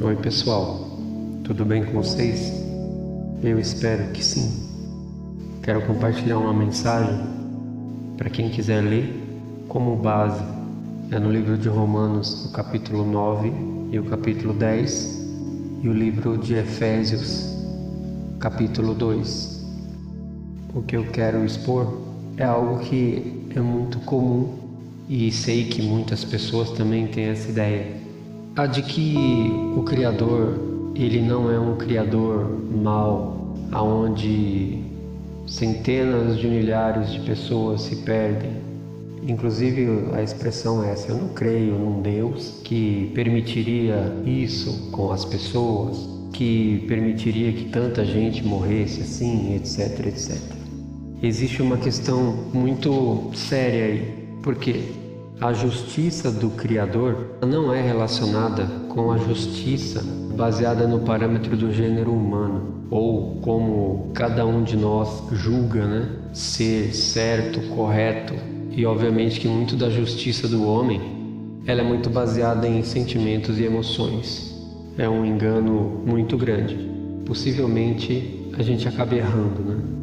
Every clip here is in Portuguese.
Oi pessoal, tudo bem com vocês? Eu espero que sim. Quero compartilhar uma mensagem para quem quiser ler como base. É no livro de Romanos, o capítulo 9 e o capítulo 10, e o livro de Efésios, capítulo 2. O que eu quero expor é algo que é muito comum e sei que muitas pessoas também têm essa ideia. A de que o Criador, ele não é um Criador mau, aonde centenas de milhares de pessoas se perdem. Inclusive a expressão é essa: eu não creio num Deus que permitiria isso com as pessoas, que permitiria que tanta gente morresse assim, etc, etc. Existe uma questão muito séria aí, porque a justiça do Criador não é relacionada com a justiça baseada no parâmetro do gênero humano, ou como cada um de nós julga, ser certo, correto. E obviamente que muito da justiça do homem, ela é muito baseada em sentimentos e emoções. É um engano muito grande. Possivelmente a gente acaba errando,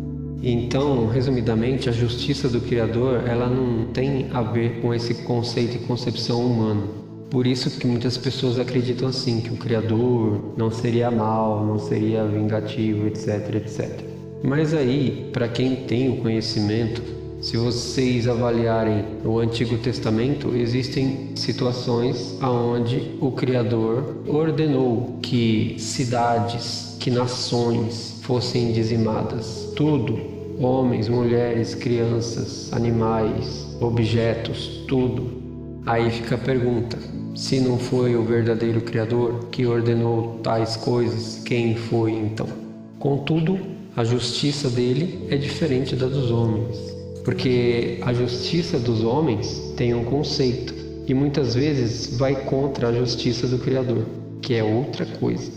Então, resumidamente, a justiça do Criador, ela não tem a ver com esse conceito e concepção humana. Por isso que muitas pessoas acreditam assim, que o Criador não seria mau, não seria vingativo, etc, etc. Mas aí, para quem tem o conhecimento, se vocês avaliarem o Antigo Testamento, existem situações onde o Criador ordenou que cidades, que nações fossem dizimadas. Tudo, homens, mulheres, crianças, animais, objetos, tudo. Aí fica a pergunta: se não foi o verdadeiro Criador que ordenou tais coisas, quem foi então? Contudo, a justiça dele é diferente da dos homens, porque a justiça dos homens tem um conceito e muitas vezes vai contra a justiça do Criador, que é outra coisa.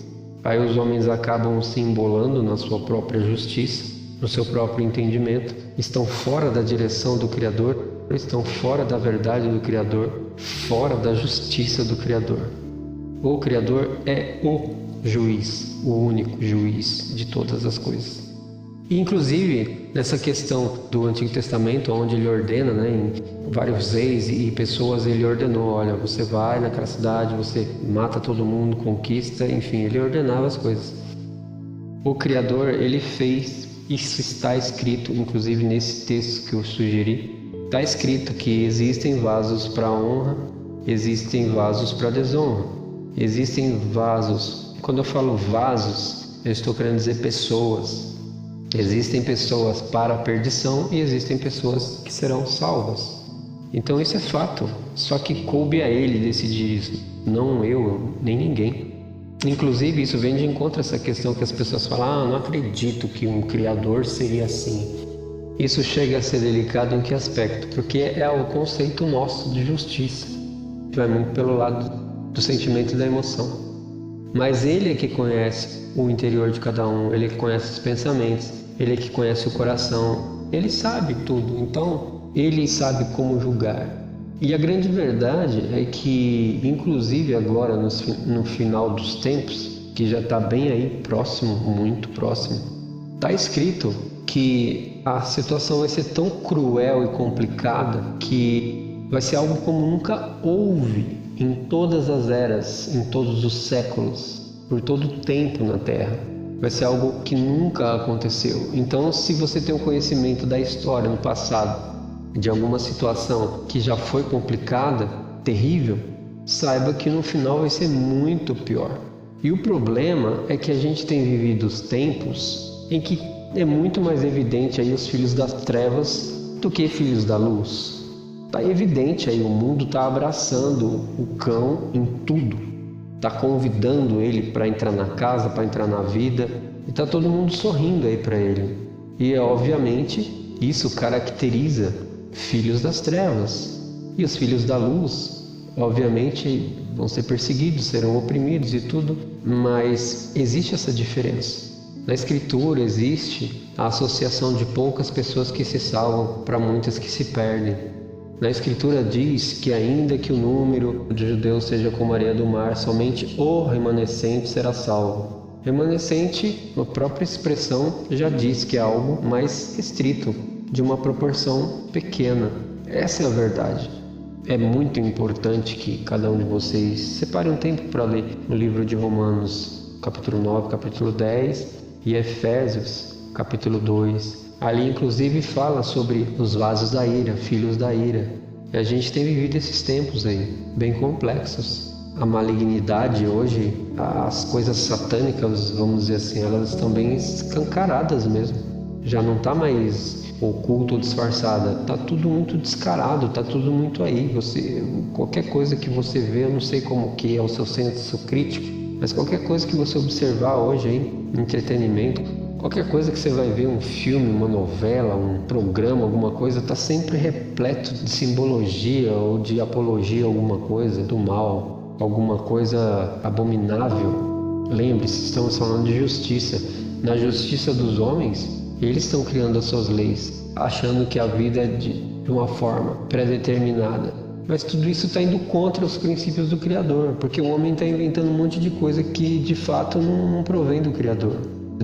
Aí os homens acabam se embolando na sua própria justiça, no seu próprio entendimento, estão fora da direção do Criador, estão fora da verdade do Criador, fora da justiça do Criador. O Criador é o juiz, o único juiz de todas as coisas. E, inclusive, nessa questão do Antigo Testamento, onde ele ordena, em vários reis e pessoas, ele ordenou: olha, você vai naquela cidade, você mata todo mundo, conquista, enfim, ele ordenava as coisas. O Criador, ele fez, isso está escrito, inclusive nesse texto que eu sugeri, está escrito que existem vasos para honra, existem vasos para desonra, existem vasos. Quando eu falo vasos, eu estou querendo dizer pessoas. Existem pessoas para a perdição e existem pessoas que serão salvas. Então isso é fato, só que coube a ele decidir isso, não eu, nem ninguém. Inclusive isso vem de encontro a essa questão que as pessoas falam: não acredito que um Criador seria assim. Isso chega a ser delicado em que aspecto? Porque é o conceito nosso de justiça, vai muito pelo lado do sentimento e da emoção. Mas ele é que conhece o interior de cada um, ele é que conhece os pensamentos, ele é que conhece o coração, ele sabe tudo, então ele sabe como julgar. E a grande verdade é que, inclusive agora no final dos tempos, que já está bem aí próximo, muito próximo, está escrito que a situação vai ser tão cruel e complicada que vai ser algo como nunca houve em todas as eras, em todos os séculos, por todo o tempo na Terra. Vai ser algo que nunca aconteceu. Então, se você tem o conhecimento da história no passado, de alguma situação que já foi complicada, terrível, saiba que no final vai ser muito pior. E o problema é que a gente tem vivido os tempos em que é muito mais evidente aí os filhos das trevas do que filhos da luz. Está evidente aí, o mundo está abraçando o cão em tudo. Está convidando ele para entrar na casa, para entrar na vida, e está todo mundo sorrindo aí para ele. E obviamente isso caracteriza filhos das trevas. E os filhos da luz, obviamente, vão ser perseguidos, serão oprimidos e tudo, mas existe essa diferença. Na Escritura existe a associação de poucas pessoas que se salvam para muitas que se perdem. Na Escritura diz que ainda que o número de judeus seja como a areia do mar, somente o remanescente será salvo. Remanescente, a própria expressão já diz que é algo mais restrito, de uma proporção pequena. Essa é a verdade. É muito importante que cada um de vocês separe um tempo para ler o livro de Romanos, capítulo 9, capítulo 10 e Efésios, capítulo 2. Ali inclusive fala sobre os vasos da ira, filhos da ira. E a gente tem vivido esses tempos aí, bem complexos. A malignidade hoje, as coisas satânicas, vamos dizer assim, elas estão bem escancaradas mesmo. Já não está mais oculto ou disfarçada, está tudo muito descarado, está tudo muito aí. Qualquer coisa que você vê, eu não sei como que é o seu senso crítico, mas qualquer coisa que você observar hoje aí, entretenimento, qualquer coisa que você vai ver, um filme, uma novela, um programa, alguma coisa, está sempre repleto de simbologia ou de apologia a alguma coisa do mal, alguma coisa abominável. Lembre-se, estamos falando de justiça. Na justiça dos homens, eles estão criando as suas leis, achando que a vida é de uma forma pré-determinada. Mas tudo isso está indo contra os princípios do Criador, porque o homem está inventando um monte de coisa que de fato não provém do Criador,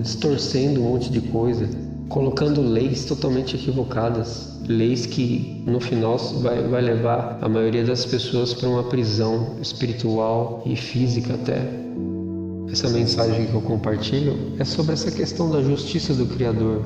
distorcendo um monte de coisa, colocando leis totalmente equivocadas, leis que no final vai levar a maioria das pessoas para uma prisão espiritual e física até. Essa mensagem que eu compartilho é sobre essa questão da justiça do Criador.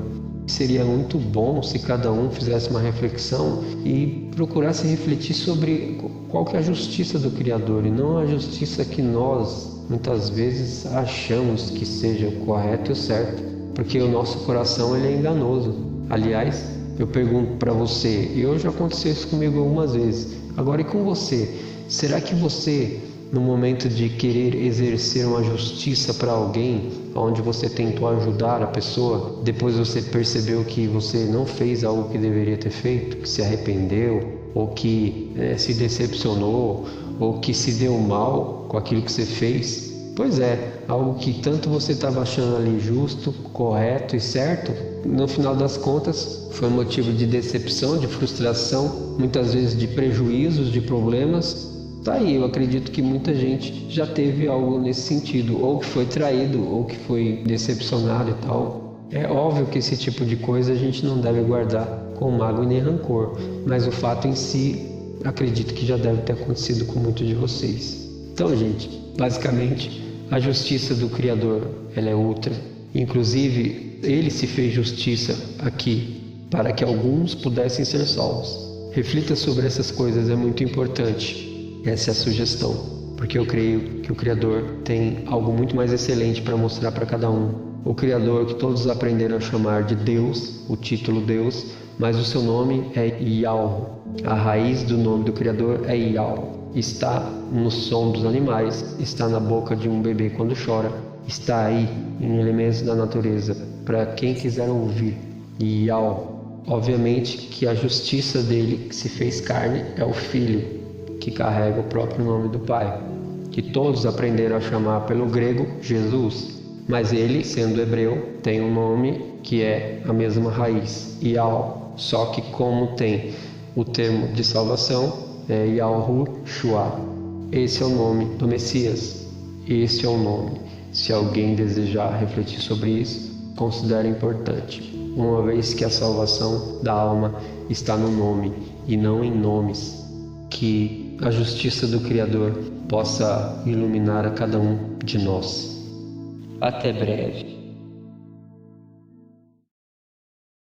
Seria muito bom se cada um fizesse uma reflexão e procurasse refletir sobre qual que é a justiça do Criador e não a justiça que nós muitas vezes achamos que seja o correto e o certo, porque o nosso coração ele é enganoso. Aliás, eu pergunto para você, e hoje aconteceu isso comigo algumas vezes, agora e com você? Será que você, no momento de querer exercer uma justiça para alguém, onde você tentou ajudar a pessoa, depois você percebeu que você não fez algo que deveria ter feito, que se arrependeu, ou que se decepcionou, ou que se deu mal com aquilo que você fez? Pois é, algo que tanto você estava achando ali justo, correto e certo, no final das contas foi motivo de decepção, de frustração, muitas vezes de prejuízos, de problemas. Tá aí, eu acredito que muita gente já teve algo nesse sentido, ou que foi traído, ou que foi decepcionado e tal. É óbvio que esse tipo de coisa a gente não deve guardar com mágoa e nem rancor, mas o fato em si, acredito que já deve ter acontecido com muitos de vocês. Então, gente, basicamente, a justiça do Criador, ela é outra. Inclusive, ele se fez justiça aqui para que alguns pudessem ser salvos. Reflita sobre essas coisas, é muito importante. Essa é a sugestão, porque eu creio que o Criador tem algo muito mais excelente para mostrar para cada um. O Criador que todos aprenderam a chamar de Deus, o título Deus, mas o seu nome é Yahweh. A raiz do nome do Criador é Yahweh. Está no som dos animais, está na boca de um bebê quando chora, está aí em elementos da natureza, para quem quiser ouvir. Yahweh. Obviamente que a justiça dele que se fez carne é o Filho, que carrega o próprio nome do Pai, que todos aprenderam a chamar pelo grego Jesus, mas ele, sendo hebreu, tem um nome que é a mesma raiz, Yahweh, só que como tem o termo de salvação, é Yahushua. Esse é o nome do Messias, esse é o nome. Se alguém desejar refletir sobre isso, considere importante, uma vez que a salvação da alma está no nome e não em nomes. Que a justiça do Criador possa iluminar a cada um de nós. Até breve.